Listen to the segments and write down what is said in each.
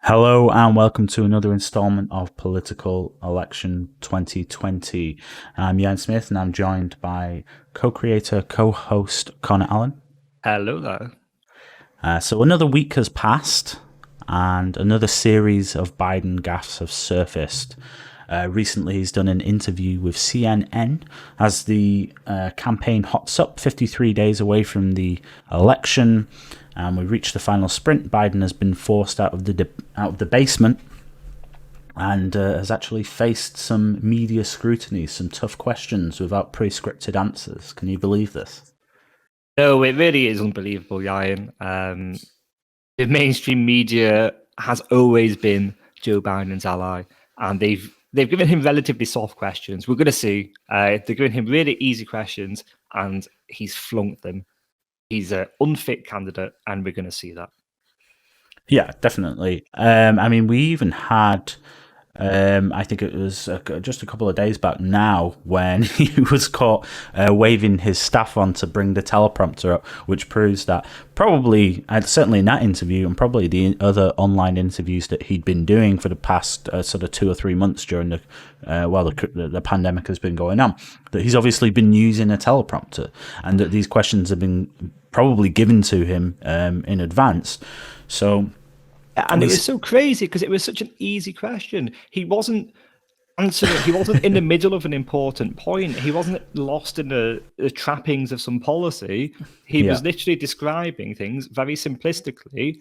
Hello and welcome to another installment of Political Election 2020. I'm Jan Smith and I'm joined by co-creator, co-host Connor Allen. Hello there. So another week has passed and another series of Biden gaffes have surfaced. Recently, he's done an interview with CNN as the campaign hots up 53 days away from the election. And we reached the final sprint. Biden has been forced out of the basement and has actually faced some media scrutiny, some tough questions without pre-scripted answers. Can you believe this? No, it really is unbelievable, Ryan. The mainstream media has always been Joe Biden's ally, and they've given him relatively soft questions. We're going to see. They're giving him really easy questions, and he's flunked them. He's an unfit candidate, and we're going to see that. Yeah, definitely. I mean, we even had, I think it was just a couple of days back now, when he was caught waving his staff on to bring the teleprompter up, which proves that probably, certainly in that interview, and probably the other online interviews that he'd been doing for the past sort of 2 or 3 months during the pandemic has been going on, that he's obviously been using a teleprompter, and that these questions have been probably given to him in advance. So. And it was so crazy because it was such an easy question. He wasn't answering. He wasn't in the middle of an important point. He wasn't lost in the trappings of some policy. He was literally describing things very simplistically.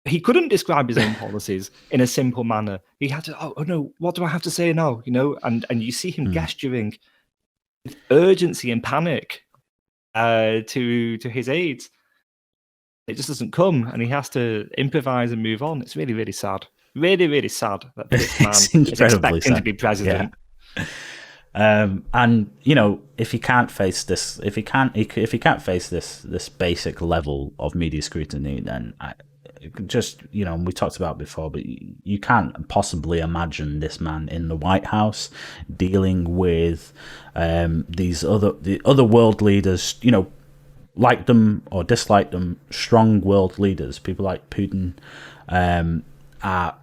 He couldn't describe his own policies in a simple manner. He had to, oh no, what do I have to say now? And you see him gesturing with urgency and panic to his aides. It just doesn't come, and he has to improvise and move on. It's really, really sad. Really, really sad that this man is expecting to be president. Yeah. And if he can't face this, if he can't face this basic level of media scrutiny, then we talked about it before, but you can't possibly imagine this man in the White House dealing with the other world leaders, like them or dislike them, strong world leaders, people like Putin, are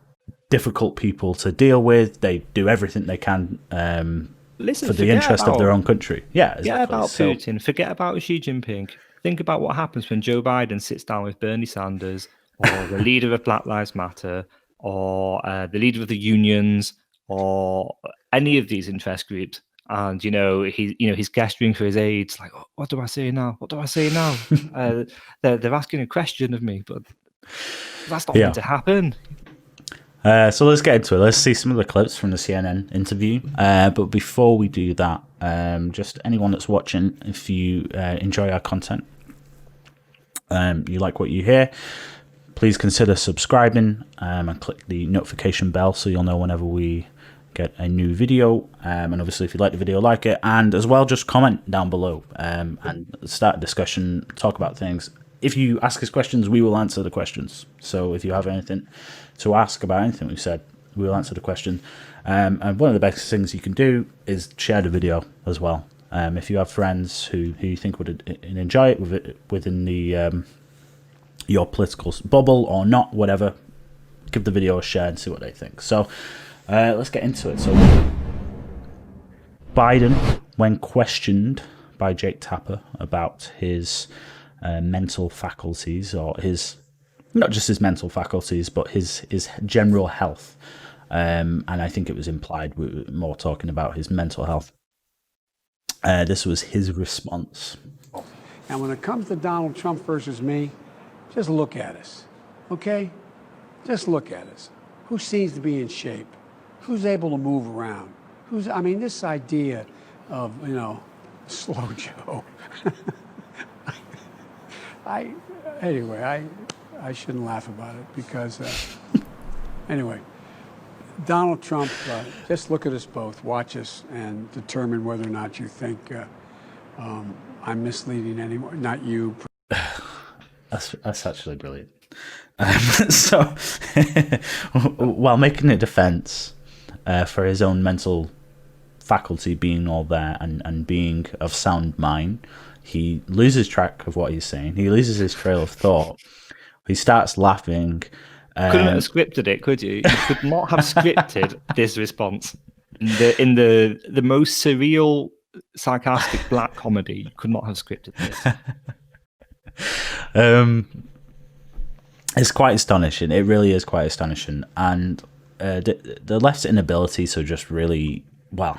difficult people to deal with. They do everything they can for the interest of their own country. Yeah, exactly. Forget about Putin. Forget about Xi Jinping. Think about what happens when Joe Biden sits down with Bernie Sanders, or the leader of Black Lives Matter, or the leader of the unions, or any of these interest groups. And he's gesturing for his aides, like, oh, what do I say now? What do I say now? They're asking a question of me, but that's not going to happen. So let's get into it. Let's see some of the clips from the CNN interview. But before we do that, just anyone that's watching, if you enjoy our content, you like what you hear, please consider subscribing and click the notification bell so you'll know whenever we get a new video, and obviously if you like the video, like it, and as well just comment down below and start a discussion, talk about things. If you ask us questions, we will answer the questions. So if you have anything to ask about anything we've said, we will answer the question. And one of the best things you can do is share the video as well. If you have friends who you think would enjoy it within the your political bubble or not, whatever, give the video a share and see what they think. So let's get into it. So Biden, when questioned by Jake Tapper about his mental faculties, or not just his mental faculties, but his general health, and I think it was implied we were more talking about his mental health. This was his response. And when it comes to Donald Trump versus me, just look at us, okay? Just look at us. Who seems to be in shape? Who's able to move around? This idea of, slow Joe. I shouldn't laugh about it because, anyway, Donald Trump, just look at us both, watch us, and determine whether or not you think I'm misleading anyone, not you. That's actually brilliant. So, while making a defense for his own mental faculty being all there and being of sound mind, he loses track of what he's saying. He loses his trail of thought. He starts laughing Couldn't have scripted it, could you? You could not have scripted this response in the most surreal, sarcastic black comedy. You could not have scripted this. It's quite astonishing. It really is quite astonishing, and the left's inability to just really, well,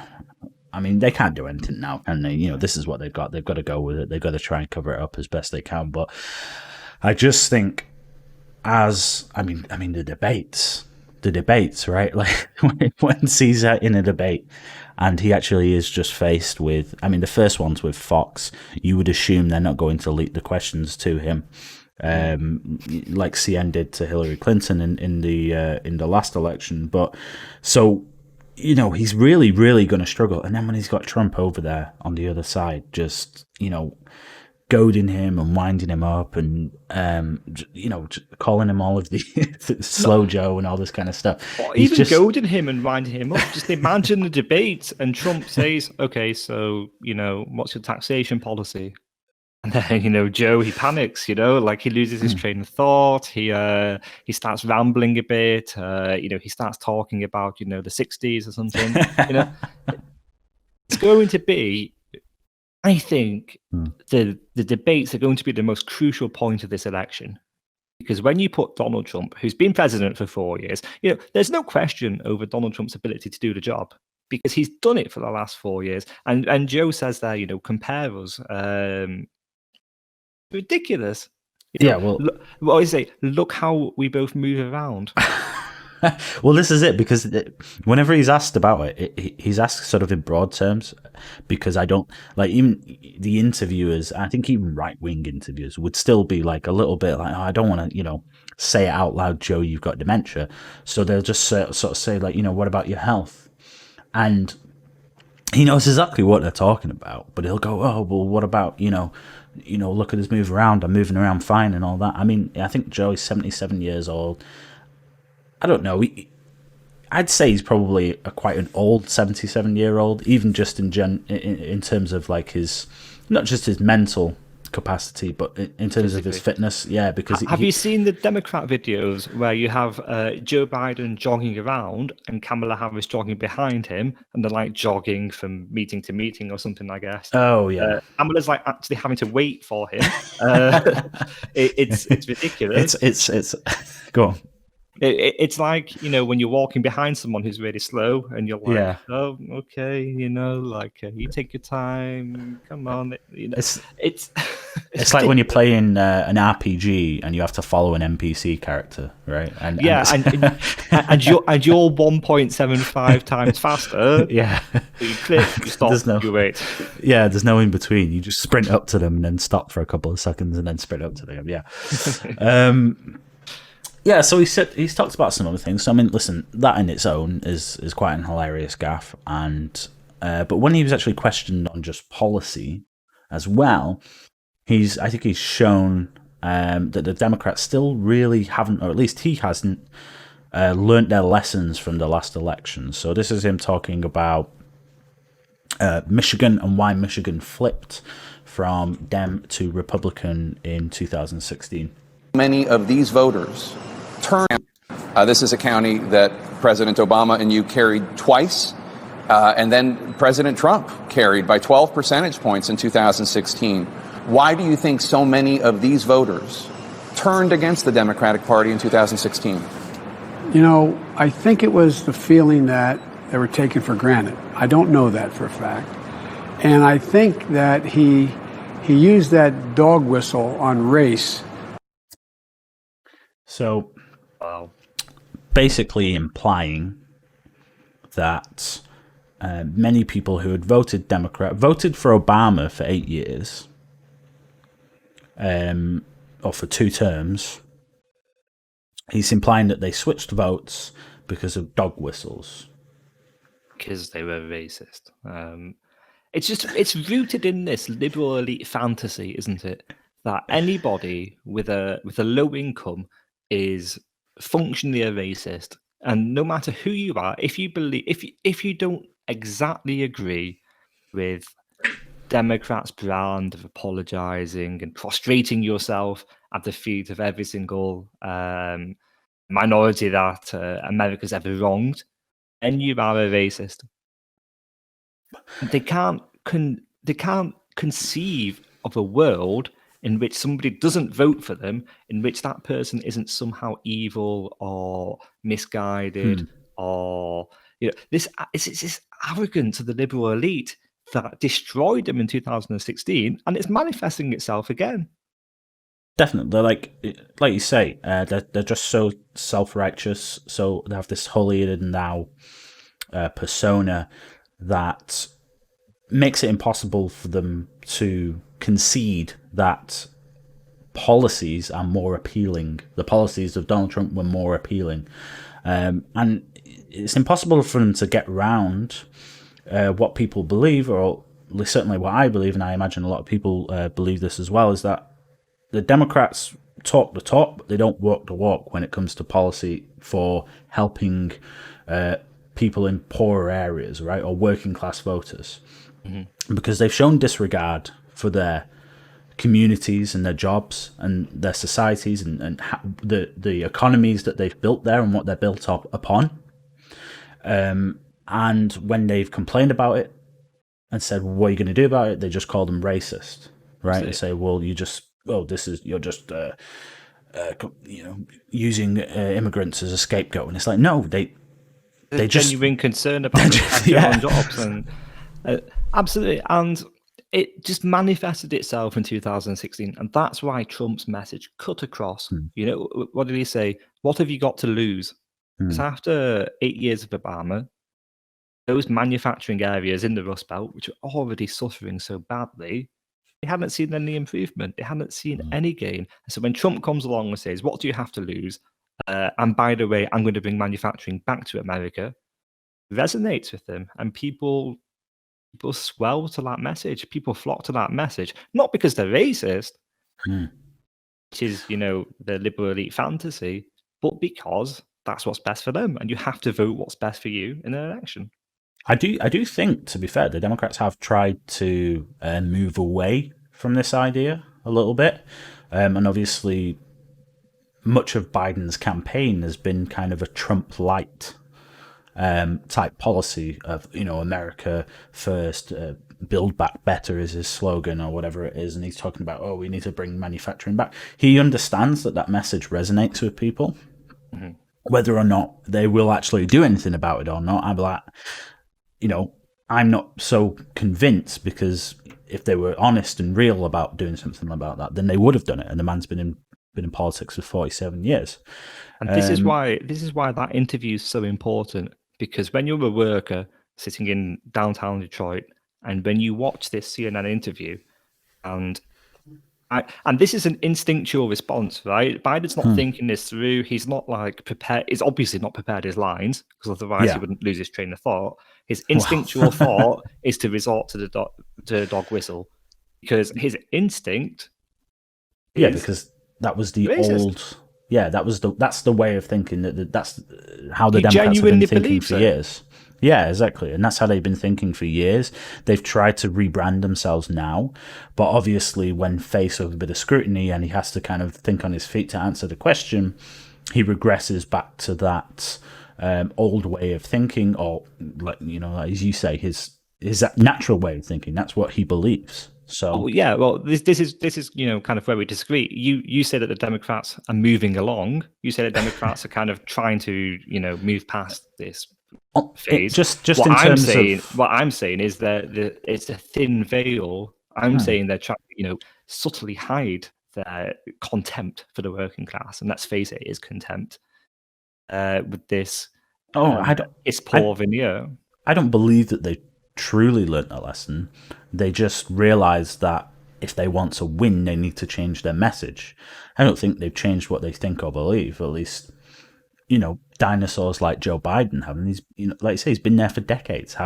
I mean, they can't do anything now, and this is what they've got. They've got to go with it. They've got to try and cover it up as best they can. But I just think, the debates, right? Like when Caesar in a debate, and he actually is just faced with, the first one's with Fox. You would assume they're not going to leak the questions to him, like CN did to Hillary Clinton in the last election. But so, he's really, really going to struggle. And then when he's got Trump over there on the other side, just, goading him and winding him up and, calling him all of the slow Joe and all this kind of stuff. Or even goading him and winding him up. Just imagine the debate and Trump says, okay, so, what's your taxation policy? And then, Joe, he panics, like he loses his train of thought. He starts rambling a bit. He starts talking about, the 60s or something. It's going to be, I think, the debates are going to be the most crucial point of this election. Because when you put Donald Trump, who's been president for 4 years, there's no question over Donald Trump's ability to do the job. Because he's done it for the last 4 years. And Joe says there, compare us. Ridiculous. What I say, look how we both move around. Well, this is it, because whenever he's asked about it, he's asked sort of in broad terms, because I don't like, even the interviewers, I think even right-wing interviewers would still be like a little bit like, oh, I don't want to, say it out loud, Joe, you've got dementia. So they'll just sort of say like, what about your health? And he knows exactly what they're talking about, but he'll go, oh, well, what about, look at us move around. I'm moving around fine and all that. I think Joe is 77 years old. I don't know. I'd say he's probably quite an old 77-year-old, even just in terms of like his, not just his mental capacity, but in terms of his fitness. Yeah, because have you seen the Democrat videos where you have Joe Biden jogging around and Kamala Harris jogging behind him, and they're like jogging from meeting to meeting or something, I guess. Oh yeah, Kamala's like actually having to wait for him. It's ridiculous. It's go on. It's like, when you're walking behind someone who's really slow and you're like, oh, okay, you take your time, come on. It's like when you're playing an RPG and you have to follow an NPC character, right? And you're 1.75 times faster. Yeah. You click, you stop, you wait. Yeah, there's no in between. You just sprint up to them and then stop for a couple of seconds and then sprint up to them. Yeah. Yeah, so he's talked about some other things. So listen, that in its own is quite an hilarious gaffe, and but when he was actually questioned on just policy as well, I think he's shown that the Democrats still really haven't, or at least he hasn't, learnt their lessons from the last election. So this is him talking about Michigan and why Michigan flipped from Dem to Republican in 2016. Many of these voters turn. This is a county that President Obama and you carried twice, and then President Trump carried by 12 percentage points in 2016. Why do you think so many of these voters turned against the Democratic Party in 2016? I think it was the feeling that they were taken for granted. I don't know that for a fact. And I think that he used that dog whistle on race. So, basically implying that many people who had voted Democrat, voted for Obama for 8 years, or for 2 terms, he's implying that they switched votes because of dog whistles. Because they were racist. It's rooted in this liberal elite fantasy, isn't it? That anybody with a low income is functionally a racist, and no matter who you are, if you don't exactly agree with Democrats' brand of apologizing and prostrating yourself at the feet of every single minority that America's ever wronged, then you are a racist. They can't conceive of a world in which somebody doesn't vote for them, in which that person isn't somehow evil or misguided, or this it's this arrogance of the liberal elite that destroyed them in 2016, and it's manifesting itself again. Definitely, like you say, they're just so self-righteous, so they have this holier-than-thou persona that makes it impossible for them to concede that policies are more appealing. The policies of Donald Trump were more appealing, and it's impossible for them to get around what people believe, or certainly what I believe, and I imagine a lot of people believe this as well, is that the Democrats talk the talk, but they don't walk the walk when it comes to policy for helping people in poorer areas, right, or working class voters, because they've shown disregard for their communities and their jobs and their societies and the economies that they've built there and what they're built up upon. And when they've complained about it and said, well, what are you going to do about it? They just call them racist, right? And say, well, you're just using immigrants as a scapegoat. And it's like, no, they just genuine concern about their own jobs, and absolutely. And it just manifested itself in 2016, and that's why Trump's message cut across. What did he say? What have you got to lose? Because after 8 years of Obama, those manufacturing areas in the Rust Belt, which are already suffering so badly, they hadn't seen any improvement. They hadn't seen any gain. And so when Trump comes along and says, what do you have to lose? And by the way, I'm going to bring manufacturing back to America, resonates with them. And people swell to that message. People flock to that message, not because they're racist, which is, the liberal elite fantasy, but because that's what's best for them. And you have to vote what's best for you in an election. I do think, to be fair, the Democrats have tried to move away from this idea a little bit. And obviously, much of Biden's campaign has been kind of a Trump light type policy of, America first, build back better is his slogan or whatever it is. And he's talking about, we need to bring manufacturing back. He understands that message resonates with people. Whether or not they will actually do anything about it or not, I'm like, I'm not so convinced, because if they were honest and real about doing something about that, then they would have done it. And the man's been in politics for 47 years. And this is why that interview is so important, because when you're a worker sitting in downtown Detroit, and when you watch this CNN interview, and this is an instinctual response, right? Biden's not thinking this through. He's not prepared. He's obviously not prepared his lines, because otherwise he wouldn't lose his train of thought. His instinctual thought is to resort to the dog whistle, because his instinct. Because that was the racist. old. Yeah, that's the way of thinking. That's how the Democrats have been thinking for years. Yeah, exactly. And that's how they've been thinking for years. They've tried to rebrand themselves now, but obviously when faced with a bit of scrutiny and he has to kind of think on his feet to answer the question, he regresses back to that old way of thinking, or as you say, his natural way of thinking. That's what he believes. So this is kind of where we disagree. You say that the Democrats are moving along. You say that Democrats are kind of trying to move past this phase. What I'm saying is that it's a thin veil. I'm saying they're trying to subtly hide their contempt for the working class, and let's face it is contempt with this. It's poor veneer. I don't believe that they truly learnt a lesson. They just realised that if they want to win, they need to change their message. I don't think they've changed what they think or believe. At least, dinosaurs like Joe Biden have. And he's, like you say, he's been there for decades.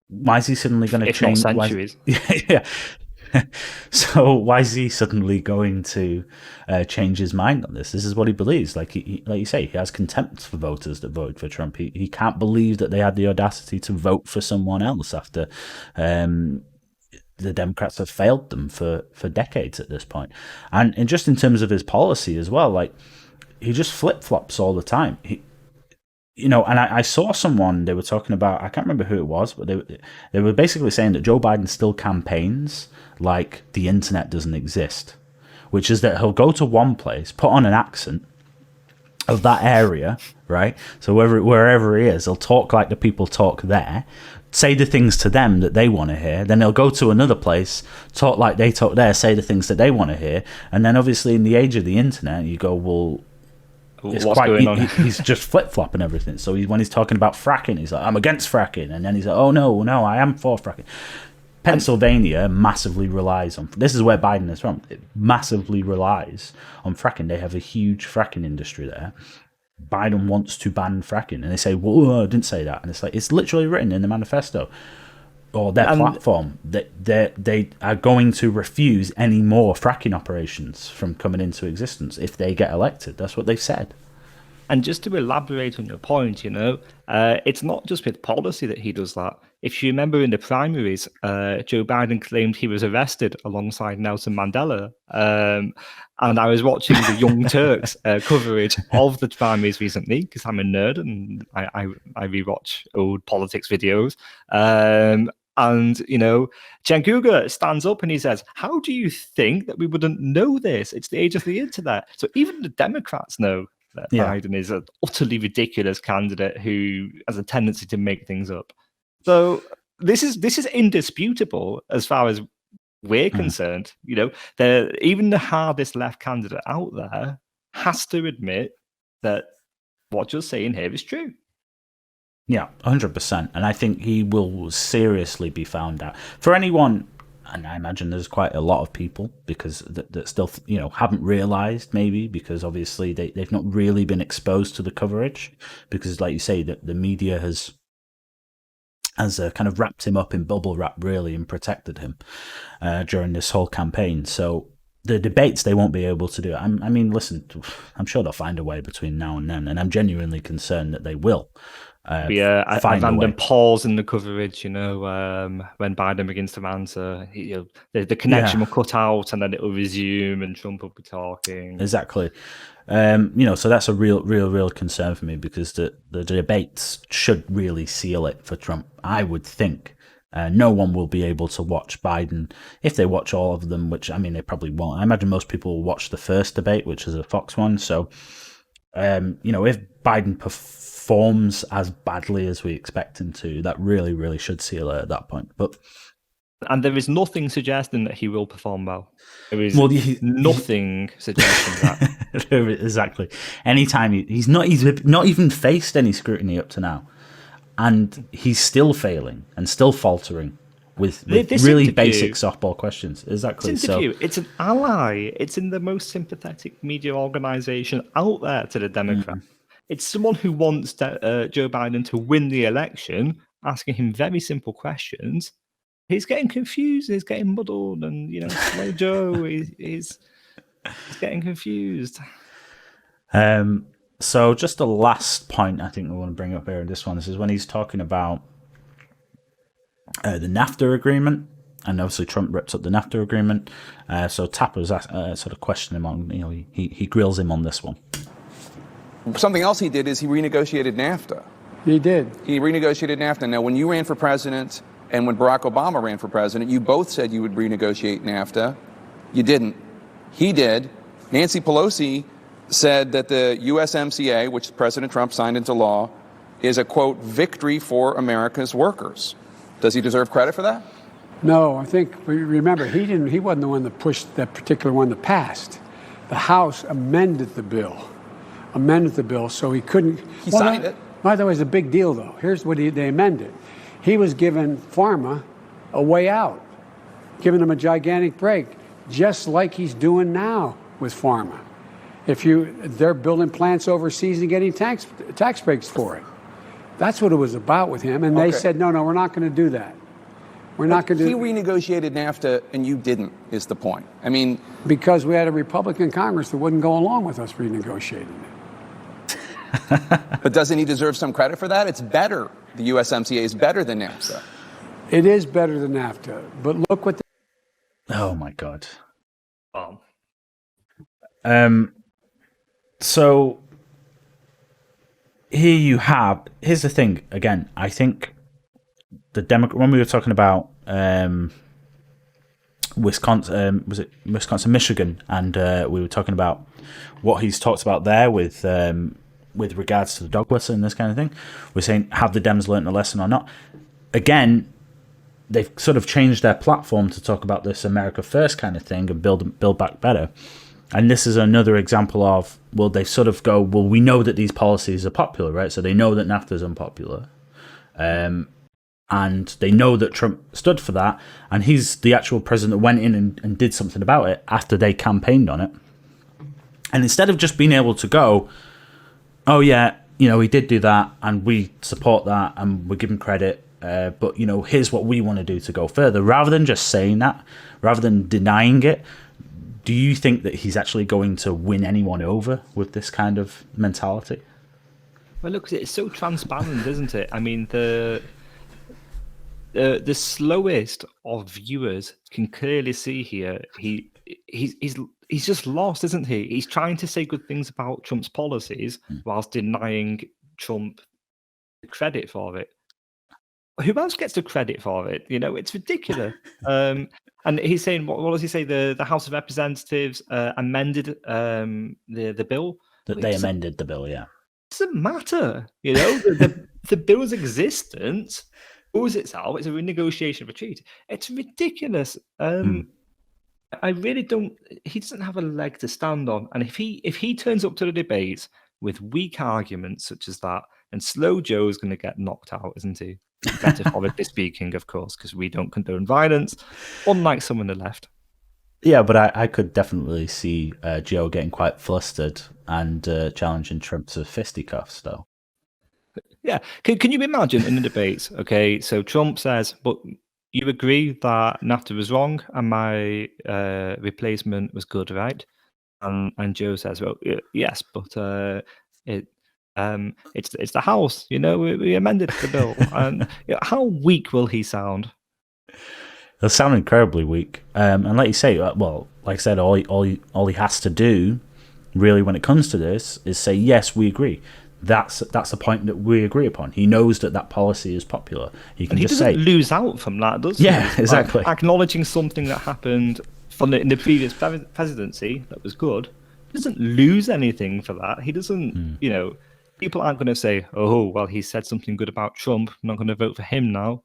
Why is he suddenly going to change? Not centuries. Yeah. So why is he suddenly going to change his mind on this? This is what he believes. Like you say, he has contempt for voters that voted for Trump. He can't believe that they had the audacity to vote for someone else after the Democrats have failed them for decades at this point. And just in terms of his policy as well, he just flip flops all the time. And I saw someone, they were talking about, I can't remember who it was, but they were basically saying that Joe Biden still campaigns like the internet doesn't exist, which is that he'll go to one place, put on an accent of that area, right? So wherever he is, he'll talk like the people talk there, say the things to them that they want to hear. Then they'll go to another place, talk like they talk there, say the things that they want to hear. And then obviously in the age of the internet, you go, well, it's what's going on? He's just flip-flopping everything. So when he's talking about fracking, he's like, I'm against fracking. And then he's like, oh, no, I am for fracking. Pennsylvania massively relies on... This is where Biden is from. It massively relies on fracking. They have a huge fracking industry there. Biden wants to ban fracking. And they say, well, I didn't say that. And it's like, it's literally written in the manifesto or their platform that they are going to refuse any more fracking operations from coming into existence if they get elected. That's what they've said. And just to elaborate on your point, it's not just with policy that he does that. If you remember in the primaries, Joe Biden claimed he was arrested alongside Nelson Mandela. And I was watching the Young Turks coverage of the primaries recently because I'm a nerd and I rewatch old politics videos. And, Cenk Uygur stands up and he says, how do you think that we wouldn't know this? It's the age of the internet. So even the Democrats know that Biden is an utterly ridiculous candidate who has a tendency to make things up. So this is indisputable as far as we're concerned. Even the hardest left candidate out there has to admit that what you're saying here is true. Yeah, 100%. And I think he will seriously be found out. For anyone, and I imagine there's quite a lot of people because that still, haven't realised maybe because obviously they've not really been exposed to the coverage because, like you say, that the media has kind of wrapped him up in bubble wrap really and protected him during this whole campaign. So the debates, they won't be able to do it. I mean, listen, I'm sure they'll find a way between now and then, and I'm genuinely concerned that they will. A random pause in the coverage, when Biden begins to answer, the connection will cut out and then it will resume and Trump will be talking. Exactly. So that's a real concern for me because the debates should really seal it for Trump. I would think no one will be able to watch Biden if they watch all of them, which I mean they probably won't. I imagine most people will watch the first debate, which is a Fox one. So, if Biden performs as badly as we expect him to, that really should seal it at that point. And there is nothing suggesting that he will perform well. There is nothing suggesting that. Exactly. Anytime he's not even faced any scrutiny up to now, and he's still failing and still faltering with really basic softball questions. Exactly. This interview, it's an ally. It's in the most sympathetic media organization out there to the Democrats. It's someone who wants Joe Biden to win the election, asking him very simple questions. He's getting confused. He's getting muddled, and slow Joe he's getting confused. So just the last point I think we want to bring up here in this one. This is when he's talking about the NAFTA agreement, and obviously Trump rips up the NAFTA agreement. So Tapper's sort of questioning him on, he grills him on this one. Something else he did is he renegotiated NAFTA. He did. He renegotiated NAFTA. Now, when you ran for president and when Barack Obama ran for president, you both said you would renegotiate NAFTA. You didn't. He did. Nancy Pelosi said that the USMCA, which President Trump signed into law, is a, quote, victory for America's workers. Does he deserve credit for that? No, I think, remember, he wasn't the one that pushed that particular one that passed. The House amended the bill, so he couldn't. He signed it. By the way, it's a big deal, though. Here's what they amended. He was giving pharma a way out, giving them a gigantic break, just like he's doing now with pharma. They're building plants overseas and getting tax breaks for it. That's what it was about with him, and they said, no, we're not going to do that. We're not going to. He renegotiated NAFTA, and you didn't. Is the point? I mean, because we had a Republican Congress that wouldn't go along with us renegotiating it. But doesn't he deserve some credit for that? It's better. The USMCA is better than NAFTA. It is better than NAFTA, but look what. Oh my God. So here's the thing. Again, I think when we were talking about Wisconsin, was it Wisconsin, Michigan, and we were talking about what he's talked about there with regards to the dog whistle and this kind of thing. We're saying, have the Dems learned a lesson or not? Again, they've sort of changed their platform to talk about this America First kind of thing and build back better. And this is another example of, well, they sort of go, well, we know that these policies are popular, right? So they know that NAFTA is unpopular. And they know that Trump stood for that. And he's the actual president that went in and did something about it after they campaigned on it. And instead of just being able to go, oh, yeah, he did do that and we support that and we give him credit. But, here's what we want to do to go further. Rather than just saying that, rather than denying it, do you think that he's actually going to win anyone over with this kind of mentality? Well, look, it's so transparent, isn't it? I mean, the slowest of viewers can clearly see here. He's just lost, isn't he? He's trying to say good things about Trump's policies whilst denying Trump the credit for it. Who else gets the credit for it? It's ridiculous. And he's saying, what does he say? The House of Representatives amended the bill. That they amended the bill, yeah. It doesn't matter. The bill's existence owes itself. It's a renegotiation of a treaty. It's ridiculous. I really don't. He doesn't have a leg to stand on. And if he turns up to the debates with weak arguments such as that, then Slow Joe's going to get knocked out, isn't he? Metaphorically speaking, of course, because we don't condone violence, unlike some on the left. Yeah, but I could definitely see Joe getting quite flustered and challenging Trump to fisticuffs, though. Yeah. Can you imagine in the debates? Okay, so Trump says, but you agree that NAFTA was wrong and my replacement was good, right? And Joe says, well, yes, but it's the House, we amended the bill. And how weak will he sound? He'll sound incredibly weak. And like you say, well, like I said, all he has to do, really, when it comes to this, is say, yes, we agree. That's the point that we agree upon. He knows that policy is popular. He can just say, lose out from that, does he? Yeah, exactly. Like, acknowledging something that happened in the previous presidency that was good. He doesn't lose anything for that. He doesn't, people aren't going to say, oh, well, he said something good about Trump. I'm not going to vote for him now.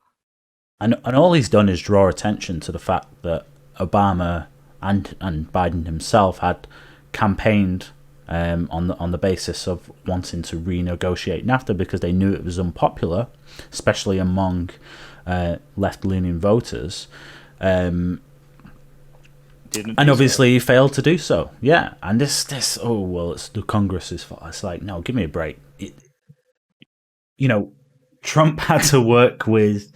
And all he's done is draw attention to the fact that Obama and Biden himself had campaigned on the basis of wanting to renegotiate NAFTA because they knew it was unpopular, especially among left-leaning voters. And obviously he failed to do so. Yeah, and this it's the Congress's fault. It's like, no, give me a break. Trump had to work with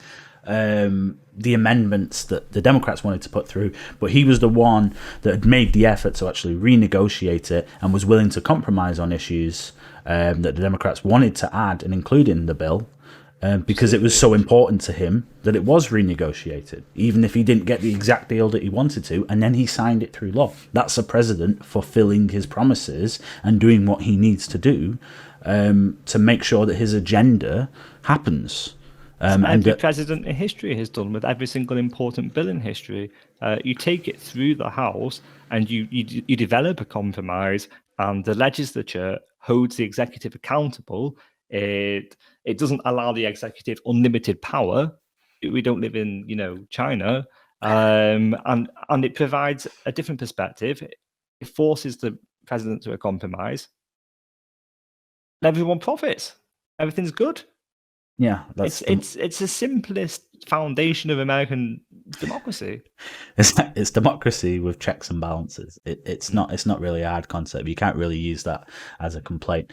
the amendments that the Democrats wanted to put through, but he was the one that had made the effort to actually renegotiate it and was willing to compromise on issues that the Democrats wanted to add and include in the bill. Because it was so important to him that it was renegotiated, even if he didn't get the exact deal that he wanted to, and then he signed it through law. That's a president fulfilling his promises and doing what he needs to do to make sure that his agenda happens. Every president in history has done with every single important bill in history. You take it through the House and you develop a compromise, and the legislature holds the executive accountable. It doesn't allow the executive unlimited power. We don't live in, China, and it provides a different perspective. It forces the president to a compromise. Everyone profits. Everything's good. Yeah, it's the simplest foundation of American democracy. It's democracy with checks and balances. It's not really a hard concept. You can't really use that as a complaint.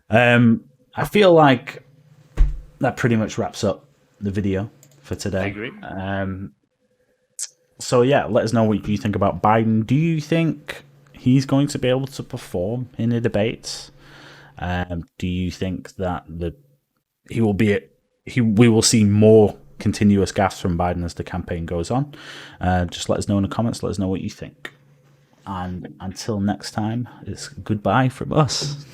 I feel like that pretty much wraps up the video for today. I agree. So yeah, let us know what you think about Biden. Do you think he's going to be able to perform in the debates? Do you think that we will see more continuous gaffes from Biden as the campaign goes on? Just let us know in the comments. Let us know what you think. And until next time, it's goodbye from us.